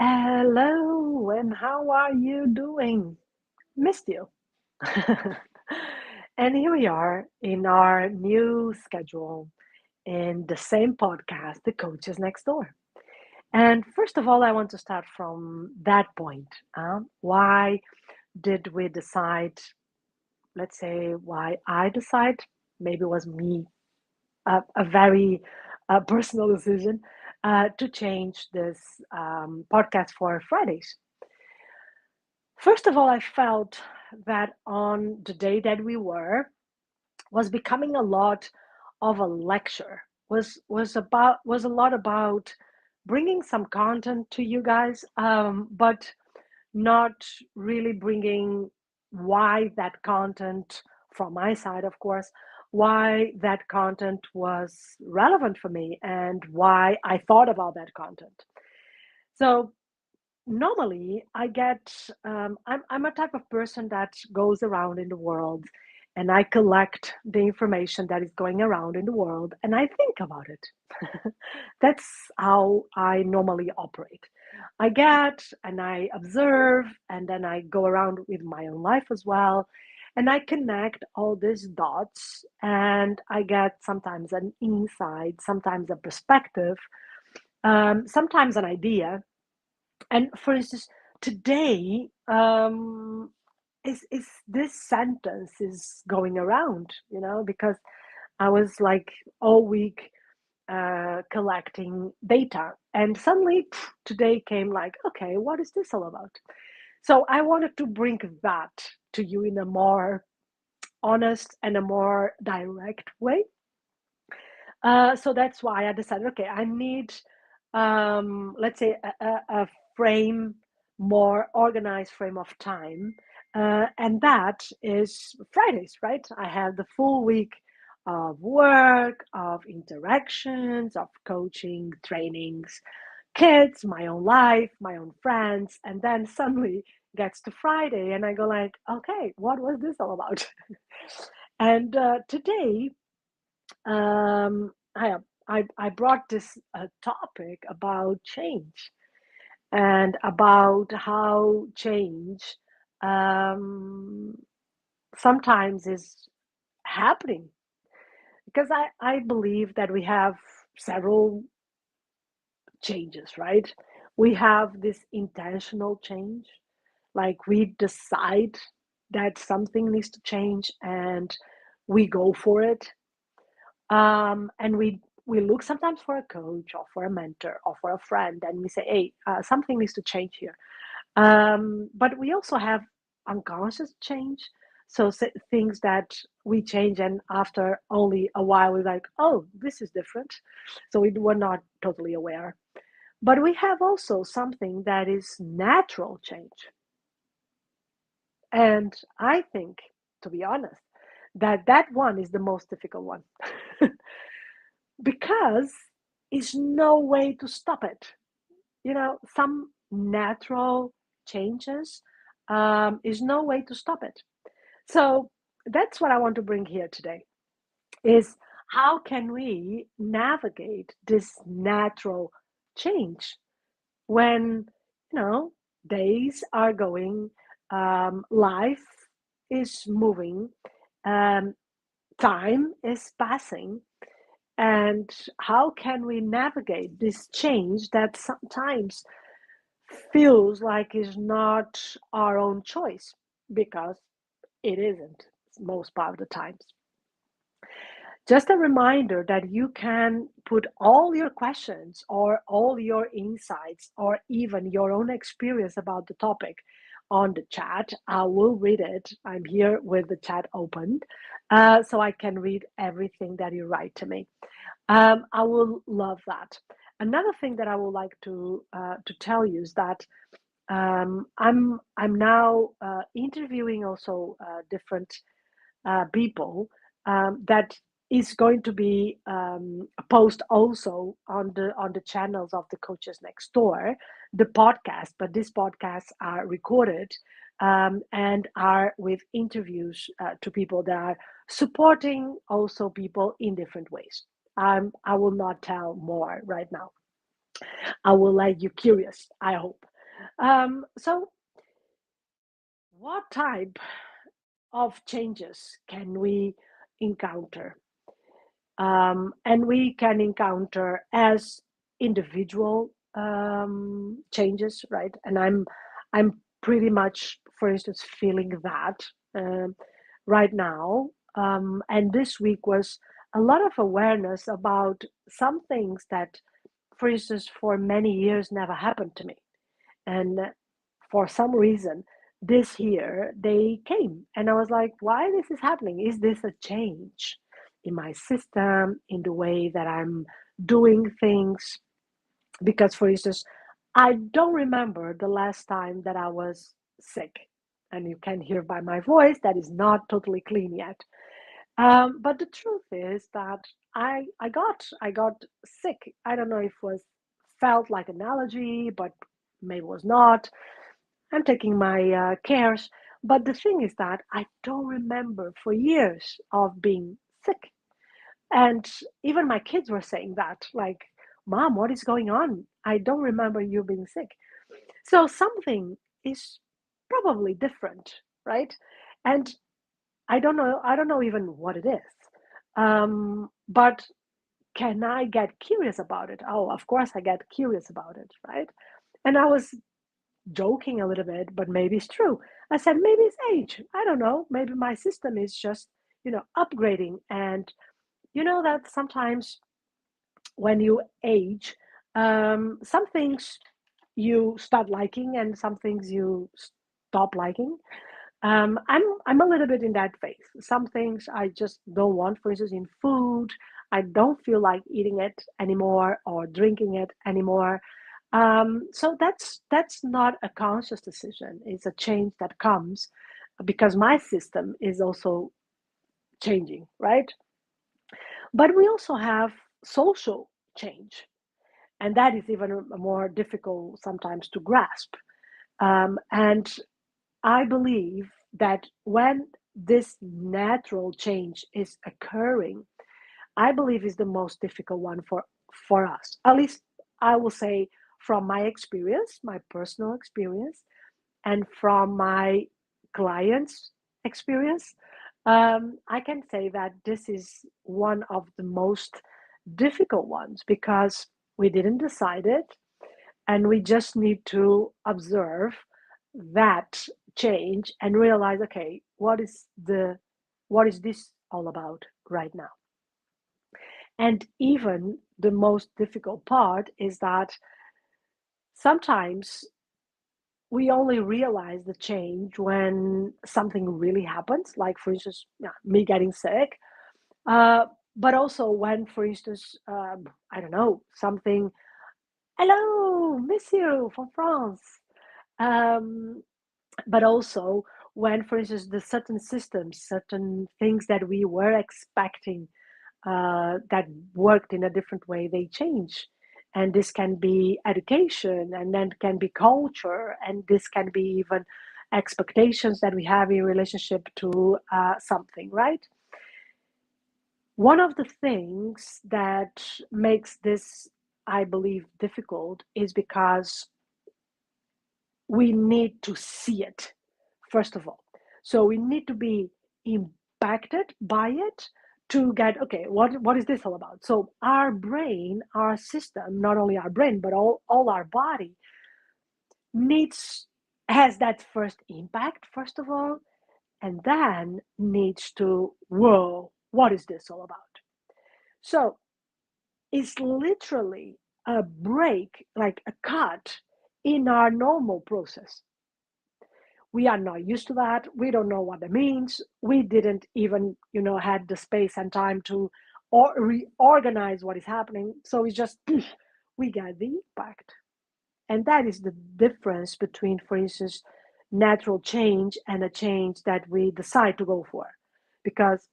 Hello, and how are you doing? Missed you. And here we are in our new schedule in the same podcast, The Coaches Next Door. And first of all, I want to start from that point. Why did we decide, let's say, why I decide, maybe it was me, a very personal decision to change this podcast for Fridays. First of all, I felt that on the day that we were was becoming a lot of a lecture. Was a lot about bringing some content to you guys, but not really bringing why that content from my side, of course, why that content was relevant for me and why I thought about that content. So normally I get I'm a type of person that goes around in the world and I collect the information that is going around in the world and I think about it. That's how I normally operate. I get and I observe and then I go around with my own life as well, and I connect all these dots and I get sometimes an insight, sometimes a perspective, sometimes an idea. And for instance, today, is this sentence is going around, because I was like all week collecting data, and suddenly today came like, okay, what is this all about? So I wanted to bring that to you in a more honest and a more direct way. So that's why I decided, okay, I need, let's say, a frame, more organized frame of time. And that is Fridays, right? I have the full week of work, of interactions, of coaching, trainings, kids, my own life, my own friends. And then suddenly gets to Friday and I go like, okay, what was this all about? And today, I brought this topic about change and about how change um, sometimes is happening, because I believe that we have several changes, right? We have this intentional change, like we decide that something needs to change and we go for it. And we look sometimes for a coach or for a mentor or for a friend, and we say, hey, something needs to change here. But we also have unconscious change, so things that we change and after only a while we're like, oh, this is different, so we were not totally aware. But we have also something that is natural change, and I think, to be honest, that that one is the most difficult one. Because is no way to stop it. Some natural changes, is no way to stop it. So that's what I want to bring here today is how can we navigate this natural change when, days are going, life is moving, um, time is passing, and how can we navigate this change that sometimes feels like is not our own choice, because it isn't most part of the times. Just a reminder that you can put all your questions or all your insights or even your own experience about the topic on the chat. I will read it. I'm here with the chat opened, so I can read everything that you write to me. I will love that. Another thing that I would like to tell you is that I'm now interviewing also different people, that is going to be a post also on the channels of the Coaches Next Door, the podcast. But these podcasts are recorded, and are with interviews to people that are supporting also people in different ways. I will not tell more right now. I will let you curious, I hope. So, what type of changes can we encounter? And we can encounter as individual changes, right? And I'm pretty much, for instance, feeling that um, right now. And this week was a lot of awareness about some things that, for instance, for many years never happened to me. And for some reason, this year they came. And I was like, why this is happening? Is this a change in my system, in the way that I'm doing things? Because, for instance, I don't remember the last time that I was sick. And you can hear by my voice that is not totally clean yet. But the truth is that I got sick. I don't know if it was felt like an allergy, but maybe it was not. I'm taking my cares. But the thing is that I don't remember for years of being sick. And even my kids were saying that, like, Mom, what is going on? I don't remember you being sick. So something is probably different, right? And I don't know even what it is. But can I get curious about it? Oh, of course I get curious about it, right? And I was joking a little bit, but maybe it's true. I said, maybe it's age. I don't know. Maybe my system is just, upgrading. And you know that sometimes when you age, some things you start liking and some things you stop liking. I'm a little bit in that phase. Some things I just don't want. For instance, in food, I don't feel like eating it anymore or drinking it anymore. So that's not a conscious decision. It's a change that comes because my system is also changing, right? But we also have social change, and that is even more difficult sometimes to grasp. And I believe that when this natural change is occurring, I believe is the most difficult one for us. At least I will say from my experience, my personal experience, and from my clients' experience, I can say that this is one of the most difficult ones because we didn't decide it and we just need to observe that change and realize, okay, what is this all about right now? And even the most difficult part is that sometimes we only realize the change when something really happens, like, for instance, yeah, me getting sick. uh, but also when, for instance, I don't know, something, hello, miss you from France. um, but also when, for instance, the certain systems, certain things that we were expecting that worked in a different way, they change. And this can be education, and then can be culture, and this can be even expectations that we have in relationship to something, right? One of the things that makes this, I believe, difficult is because we need to see it, first of all. So we need to be impacted by it to get, okay, what is this all about? So our brain, our system, not only our brain, but all our body needs, has that first impact, first of all, and then needs to, whoa, what is this all about? So it's literally a break, like a cut in our normal process. We are not used to that. We don't know what that means. We didn't even, had the space and time to reorganize what is happening. So it's just we get the impact. And that is the difference between, for instance, natural change and a change that we decide to go for. Because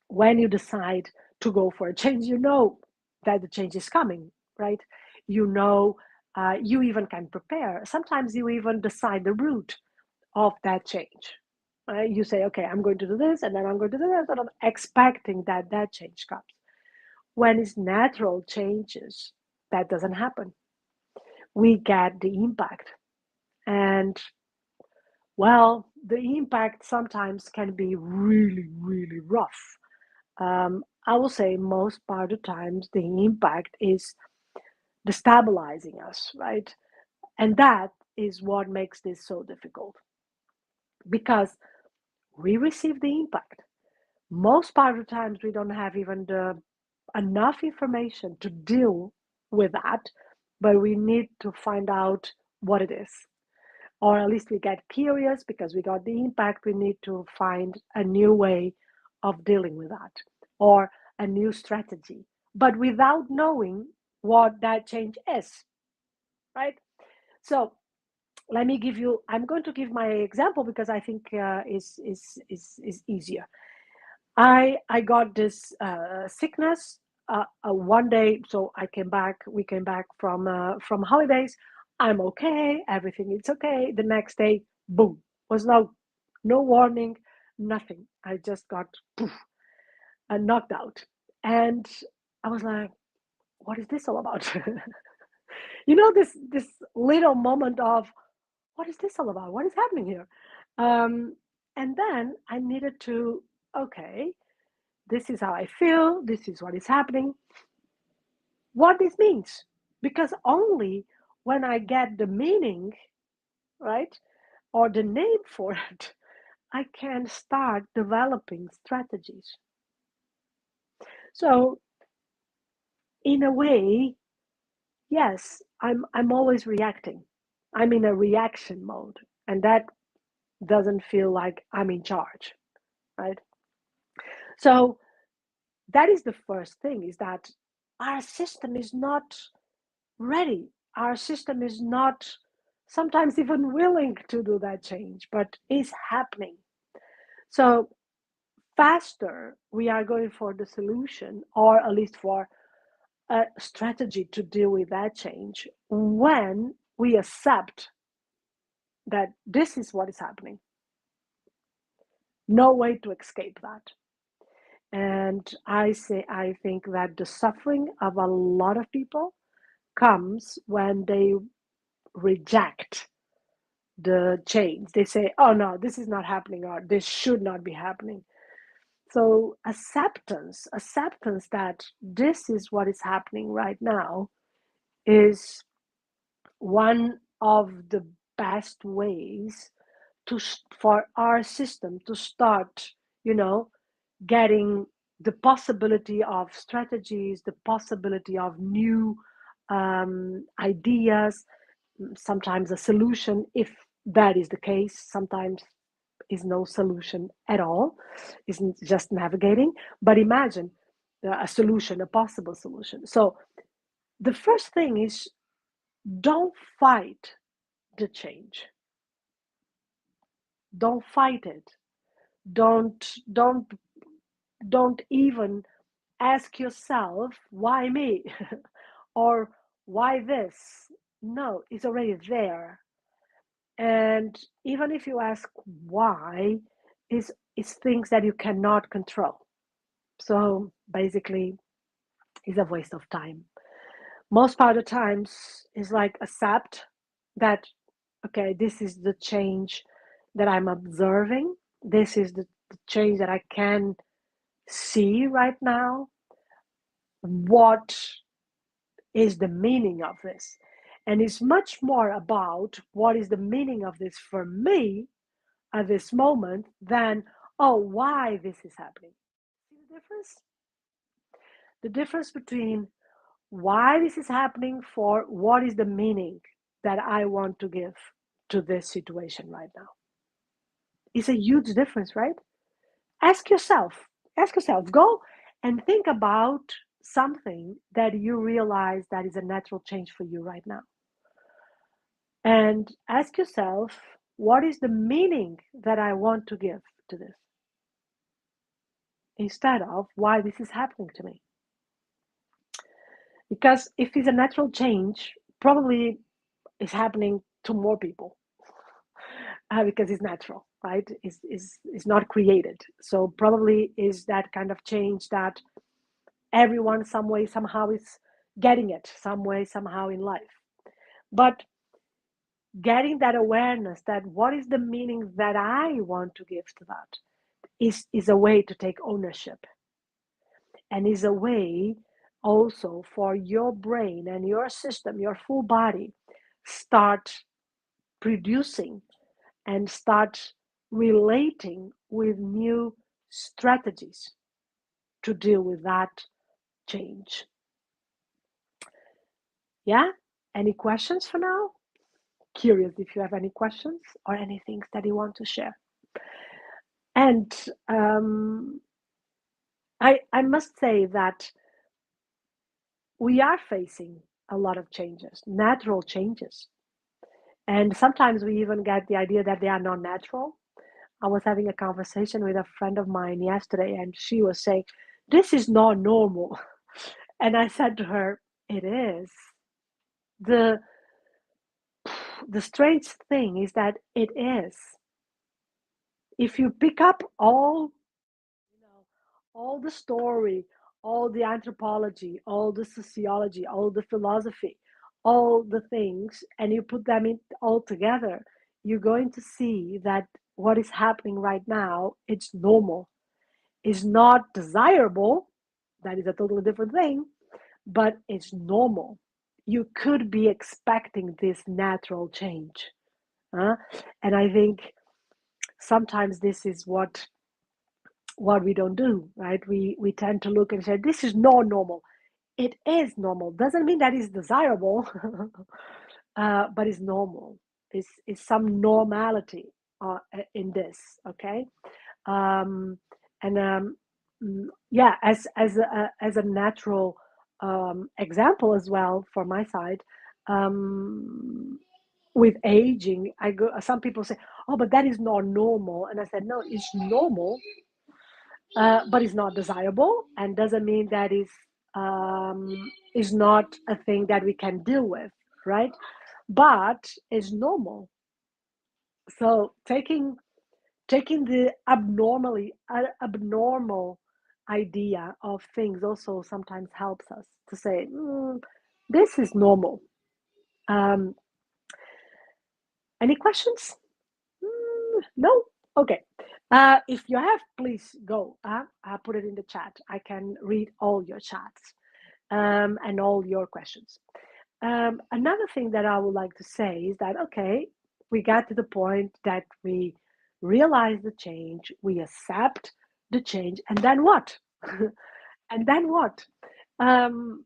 when you decide to go for a change, you know that the change is coming, right? You know, you even can prepare. Sometimes you even decide the route of that change. You say, okay, I'm going to do this, and then I'm going to do that, and I'm expecting that that change comes. When it's natural changes, that doesn't happen. We get the impact. And well, the impact sometimes can be really, really rough. I will say most part of the times the impact is destabilizing us, right? And that is what makes this so difficult because we receive the impact. Most part of the times we don't have even the enough information to deal with that, but we need to find out what it is. Or at least we get curious because we got the impact. We need to find a new way of dealing with that or a new strategy, but without knowing what that change is, right? So let me give you, I'm going to give my example because I think is easier. I got this sickness one day, so I came back. We came back from holidays. I'm okay. Everything is okay. The next day, boom, was no warning, nothing. I just got poof, knocked out, and I was like, "What is this all about?" This little moment of what is this all about? What is happening here? Um, and then I needed to okay, this is how I feel, this is what is happening, what this means. Because only when I get the meaning, right, or the name for it, I can start developing strategies. So, in a way, yes, I'm always reacting. I'm in a reaction mode, and that doesn't feel like I'm in charge, right? So, that is the first thing is that our system is not ready. Our system is not sometimes even willing to do that change, but is happening. So faster we are going for the solution, or at least for a strategy to deal with that change, when we accept that this is what is happening. No way to escape that. And I think that the suffering of a lot of people comes when they reject the change. They say, oh no, this is not happening, or this should not be happening. So acceptance that this is what is happening right now is one of the best ways for our system to start, you know, getting the possibility of strategies, the possibility of new ideas, sometimes a solution if that is the case. Sometimes is no solution at all, isn't just navigating, but imagine a solution, a possible solution. So the first thing is don't fight the change, don't fight it, don't don't even ask yourself why me or why this. No, it's already there. And even if you ask why, is things that you cannot control. So basically, it's a waste of time. Most part of the times is like accept that okay, this is the change that I'm observing. This is the change that I can see right now. What is the meaning of this? And it's much more about what is the meaning of this for me at this moment than, oh, why this is happening. See the difference? The difference between why this is happening for what is the meaning that I want to give to this situation right now. It's a huge difference, right? Ask yourself, go and think about something that you realize that is a natural change for you right now. And ask yourself, what is the meaning that I want to give to this? Instead of why this is happening to me. Because if it's a natural change, probably it's happening to more people because it's natural, right? Is not created. So probably is that kind of change that everyone some way somehow is getting it some way somehow in life. But getting that awareness that what is the meaning that I want to give to that is a way to take ownership, and is a way also for your brain and your system, your full body, start producing and start relating with new strategies to deal with that change. Yeah? Any questions for now? Curious if you have any questions or anything that you want to share. And I must say that we are facing a lot of changes, natural changes. And sometimes we even get the idea that they are not natural. I was having a conversation with a friend of mine yesterday, and she was saying, "This is not normal." And I said to her, "It is." The, the strange thing is that it is. If you pick up all the story, all the anthropology, all the sociology, all the philosophy, all the things, and you put them in all together, you're going to see that what is happening right now, it's normal. It's not desirable. That is a totally different thing, but it's normal. You could be expecting this natural change. Huh? And I think sometimes this is what we don't do, right? We tend to look and say this is not normal. It is normal. Doesn't mean that it's desirable, but it's normal. It's some normality in this. Okay, um, and yeah, as a natural example as well for my side. Um, with aging, I go. Some people say, "Oh, but that is not normal," and I said, "No, it's normal, but it's not desirable, and doesn't mean that is not a thing that we can deal with, right? But it's normal. So taking the abnormal idea of things also sometimes helps us to say, this is normal. Um, any questions? No? Okay. If you have, please go. Put it in the chat. I can read all your chats and all your questions. Another thing that I would like to say is that, okay, we got to the point that we realize the change, we accept the change, and then what? And then what? Um,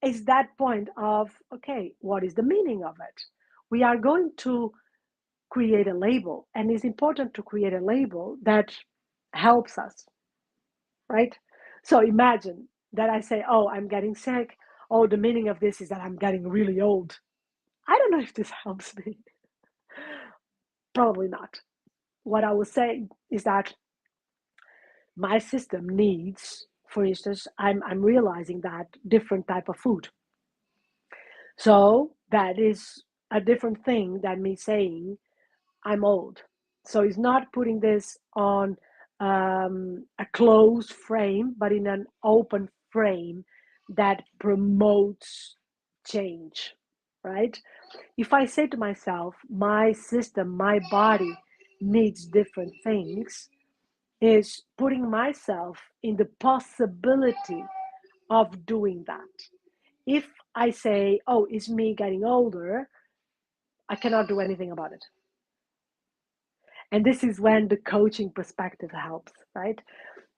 is that point of, okay, what is the meaning of it? We are going to create a label, and it's important to create a label that helps us, right? So imagine that I say, oh, I'm getting sick. Oh, the meaning of this is that I'm getting really old. I don't know if this helps me. Probably not. What I was saying is that my system needs, for instance, I'm realizing that different type of food. So that is a different thing than me saying I'm old. So it's not putting this on a closed frame, but in an open frame that promotes change, right? If I say to myself, my system, my body needs different things, is putting myself in the possibility of doing that. If I say, oh, it's me getting older, I cannot do anything about it. And this is when the coaching perspective helps, right?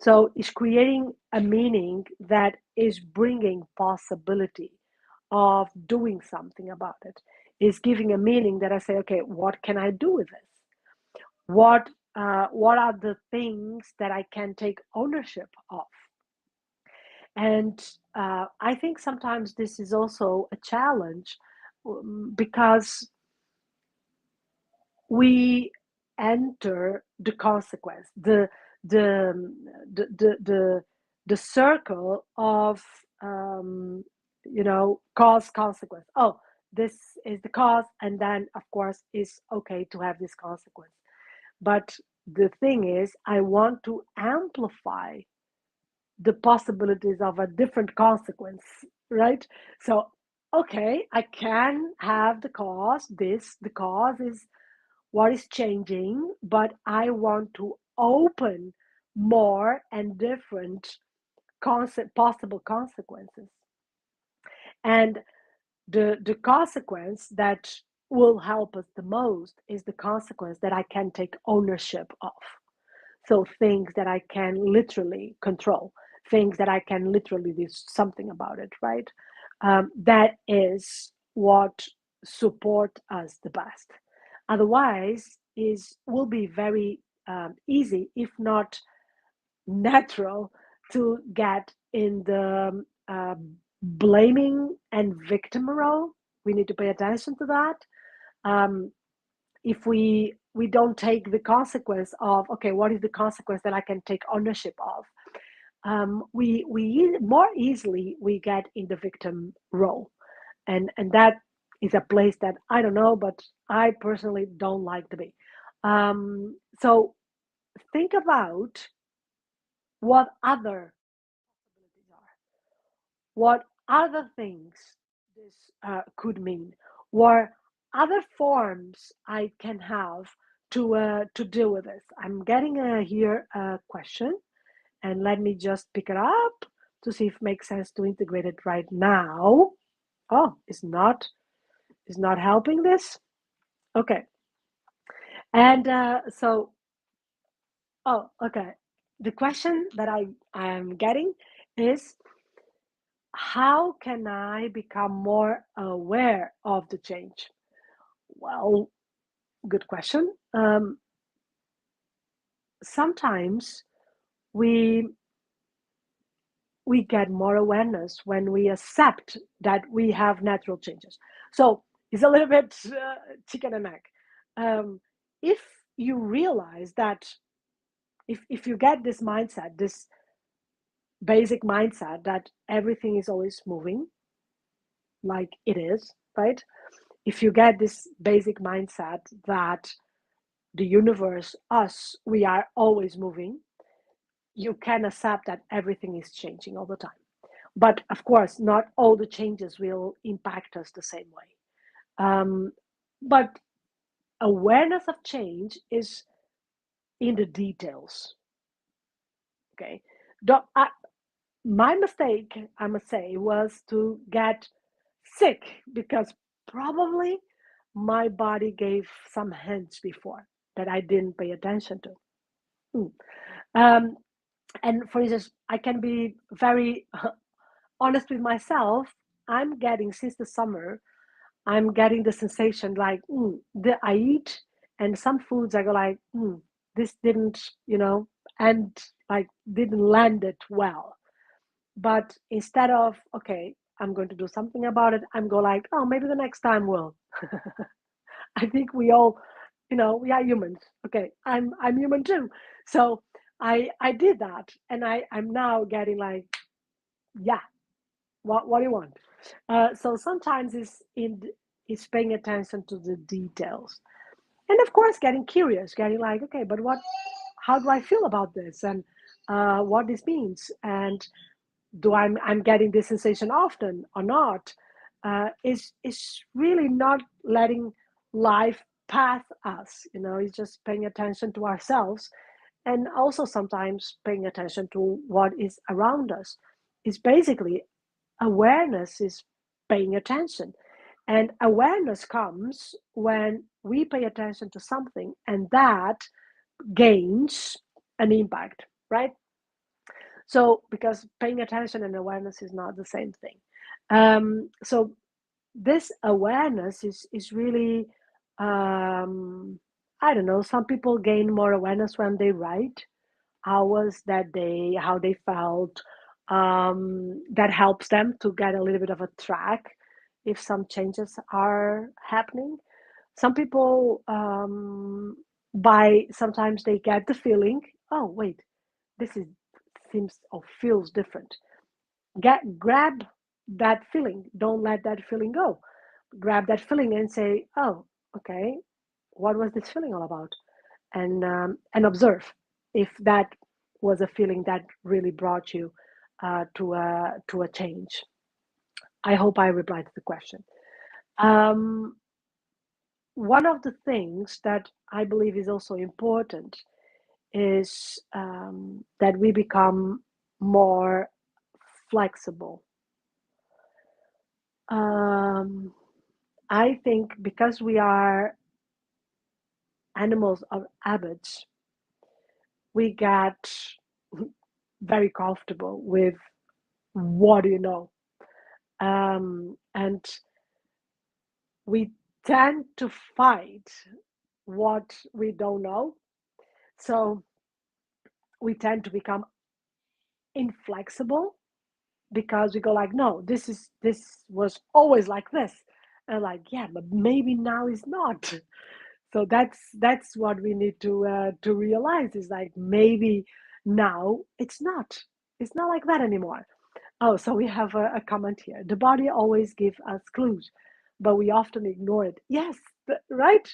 So it's creating a meaning that is bringing possibility of doing something about it. Is giving a meaning that I say, okay, what can I do with this? What are the things that I can take ownership of? And I think sometimes this is also a challenge because we enter the consequence, the the the the, the circle of cause consequence. Oh, this is the cause, and then of course it's okay to have this consequence. But the thing is, I want to amplify the possibilities of a different consequence, right? So okay, I can have the cause, the cause is what is changing, but I want to open more and different possible consequences. And the consequence that will help us the most is the consequence that I can take ownership of. So things that I can literally control, things that I can literally do something about it, right? That is what support us the best. Otherwise, is will be very easy, if not natural, to get in the blaming and victim role. We need to pay attention to that. Um, if we don't take the consequence of, okay, what is the consequence that I can take ownership of, we more easily we get in the victim role, and that is a place that I don't know, but I personally don't like to be. So think about what other possibilities are, what other things this could mean, or other forms I can have to deal with this. I'm getting here a question, and let me just pick it up to see if it makes sense to integrate it right now. Oh, it's not helping this. Okay, and oh, okay. The question that I am getting is, how can I become more aware of the change? Well, good question. Sometimes we we get more awareness when we accept that we have natural changes. So it's a little bit chicken and egg. If you realize that, if you get this mindset, this basic mindset that everything is always moving like it is, right? If you get this basic mindset that the universe, us, we are always moving, you can accept that everything is changing all the time. But of course, not all the changes will impact us the same way. Um, but awareness of change is in the details. Okay. Don't, I, my mistake, I must say, was to get sick because probably my body gave some hints before that I didn't pay attention to. Mm. Um, and for instance, I can be very honest with myself. I'm getting, since the summer, I'm getting the sensation like, I eat, and some foods I go like, this didn't, and like didn't land it well. But instead of, okay, I'm going to do something about it, I'm go like, oh, maybe the next time will. I think we all, we are humans. Okay, I'm human too. So I did that, and I'm now getting like, yeah, what do you want? So sometimes it's paying attention to the details, and of course getting curious, getting like, okay, but what? How do I feel about this, and what this means, and do I'm getting this sensation often or not? Is really not letting life pass us. It's just paying attention to ourselves, and also sometimes paying attention to what is around us. It's basically awareness is paying attention. And awareness comes when we pay attention to something and that gains an impact, right? So, because paying attention and awareness is not the same thing. So, this awareness is really, I don't know, some people gain more awareness when they write how was that day, how they felt. That helps them to get a little bit of a track if some changes are happening. Some people, by sometimes they get the feeling, oh, wait, this is seems or feels different. Grab that feeling. Don't let that feeling go. Grab that feeling and say, oh, okay, what was this feeling all about? And observe if that was a feeling that really brought you to a change. I hope I replied to the question. Um, One of the things that I believe is also important is that we become more flexible. Um, I think because we are animals of habits, we get very comfortable with what do you know, and we tend to fight what we don't know. So we tend to become inflexible because we go like, no, this was always like this, and like, yeah, but maybe now is not. So that's what we need to realize is like maybe now it's not like that anymore. Oh, so we have a comment here. The body always gives us clues, but we often ignore it. Yes, right.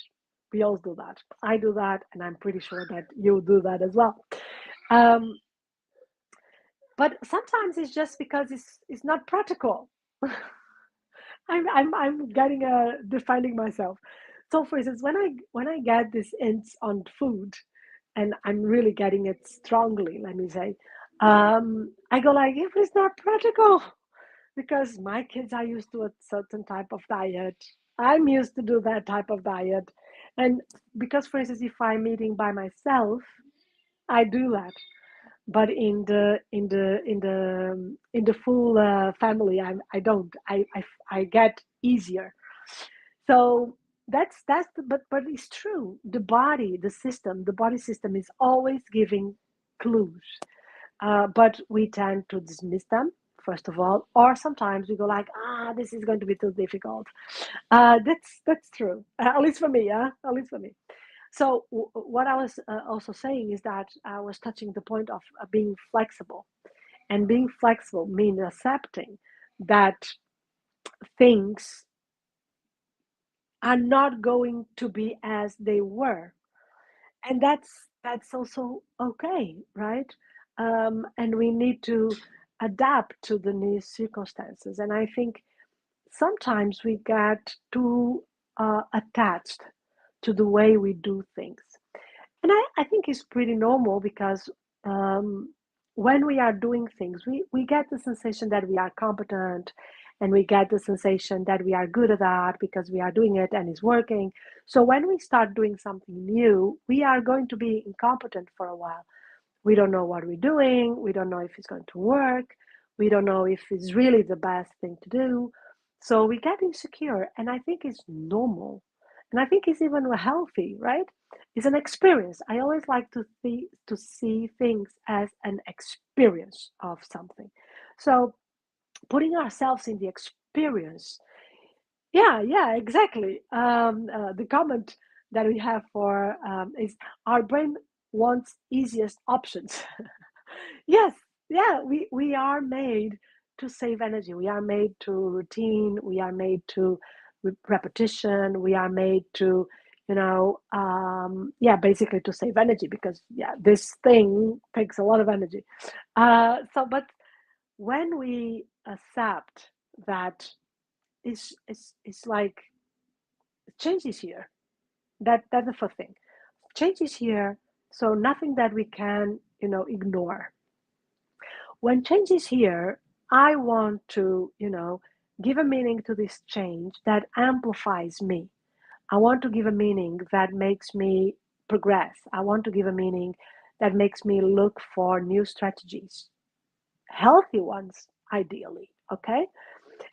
We all do that. I do that, and I'm pretty sure that you do that as well. um, but sometimes it's just because it's not practical. I'm getting defining myself. So for instance, when I get this hints on food, and I'm really getting it strongly, let me say, I go like, if it's not practical, because my kids are used to a certain type of diet. I'm used to do that type of diet, and because for instance, if I'm eating by myself, I do that. But in the full family, I don't. I get easier. So that's but it's true. The body system is always giving clues, but we tend to dismiss them first of all, or sometimes we go like, this is going to be too difficult. That's true. At least for me, yeah. At least for me. So what I was also saying is that I was touching the point of being flexible, and being flexible means accepting that things are not going to be as they were, and that's also okay, right? And we need to adapt to the new circumstances. And I think sometimes we get too attached to the way we do things. And I think it's pretty normal because um, when we are doing things, we get the sensation that we are competent, and we get the sensation that we are good at that because we are doing it and it's working. So when we start doing something new, we are going to be incompetent for a while. We don't know what we're doing. We don't know if it's going to work. We don't know if it's really the best thing to do. So we get insecure, and I think it's normal. And I think it's even healthy, right? It's an experience. I always like to see things as an experience of something. So putting ourselves in the experience, yeah, yeah, exactly. The comment that we have for is our brain wants easiest options. Yes, yeah, we are made to save energy. We are made to routine. We are made to repetition. We are made to, yeah, basically to save energy because yeah, this thing takes a lot of energy. But when we accept that it's like change is here. That's the first thing. Change is here, so nothing that we can ignore. When change is here, I want to give a meaning to this change that amplifies me. I want to give a meaning that makes me progress. I want to give a meaning that makes me look for new strategies, healthy ones, ideally. Okay.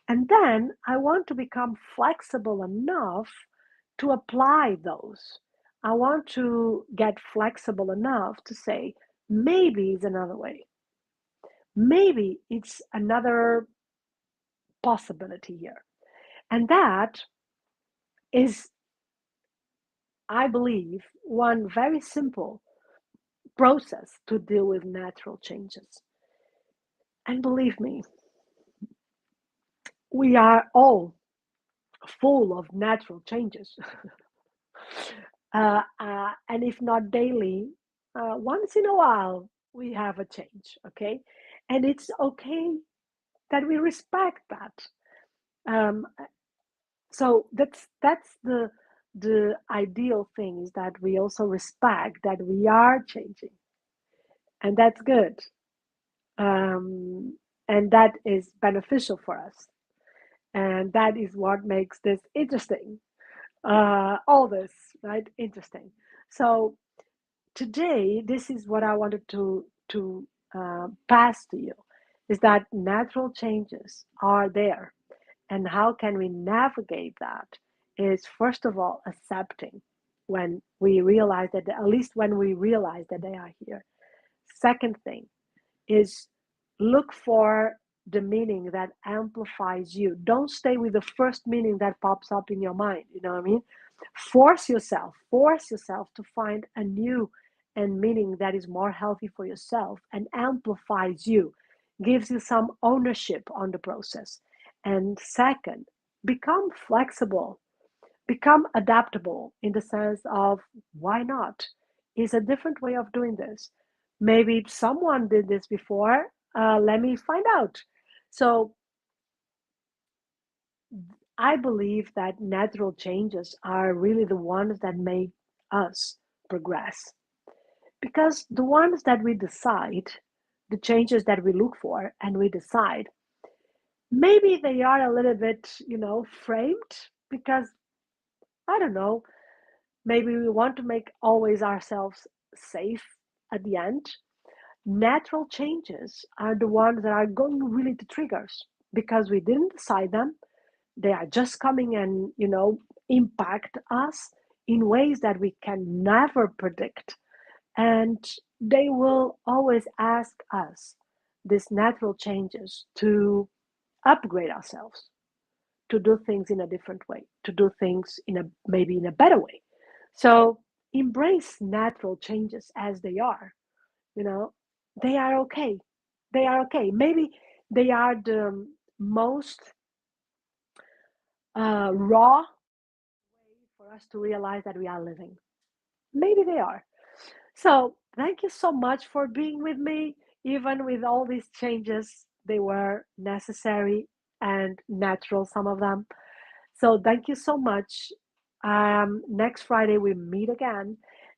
And then I want to become flexible enough to apply those. I want to get flexible enough to say, maybe it's another way. Maybe it's another possibility here. And that is, I believe, one very simple process to deal with natural changes. And believe me, we are all full of natural changes. And if not daily, once in a while, we have a change, okay? And it's okay that we respect that. Um, so that's the ideal thing is that we also respect that we are changing, and that's good. Um, and that is beneficial for us. And that is what makes this interesting. All this, right? Interesting. So today, this is what I wanted to pass to you is that natural changes are there. And how can we navigate that? Is first of all accepting when we realize that, at least when we realize that they are here. Second thing is look for the meaning that amplifies you. Don't stay with the first meaning that pops up in your mind. You know what I mean? Force yourself to find a new and meaning that is more healthy for yourself and amplifies you, gives you some ownership on the process. And second, become flexible, become adaptable in the sense of why not? Is a different way of doing this. Maybe someone did this before. Let me find out. So I believe that natural changes are really the ones that make us progress because the ones that we decide, the changes that we look for and we decide, maybe they are a little bit, framed because I don't know, maybe we want to make always ourselves safe at the end. Natural changes are the ones that are going really to triggers because we didn't decide them. They are just coming and, impact us in ways that we can never predict. And they will always ask us, these natural changes, to upgrade ourselves, to do things in a different way, to do things in a maybe in a better way. So embrace natural changes as they are. You know, they are okay. They are okay. Maybe they are the most raw way for us to realize that we are living. Maybe they are. So thank you so much for being with me. Even with all these changes, they were necessary and natural, some of them. So thank you so much. Next Friday, we meet again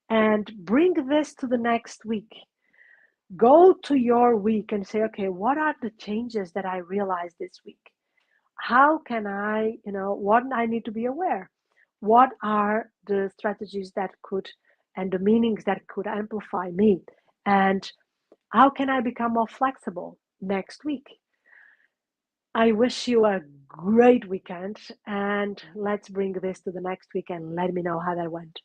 and bring this to the next week. Go to your week and say, okay, what are the changes that I realized this week? How can I, what I need to be aware? What are the strategies that could and the meanings that could amplify me? And how can I become more flexible next week? I wish you a great weekend and let's bring this to the next week and let me know how that went.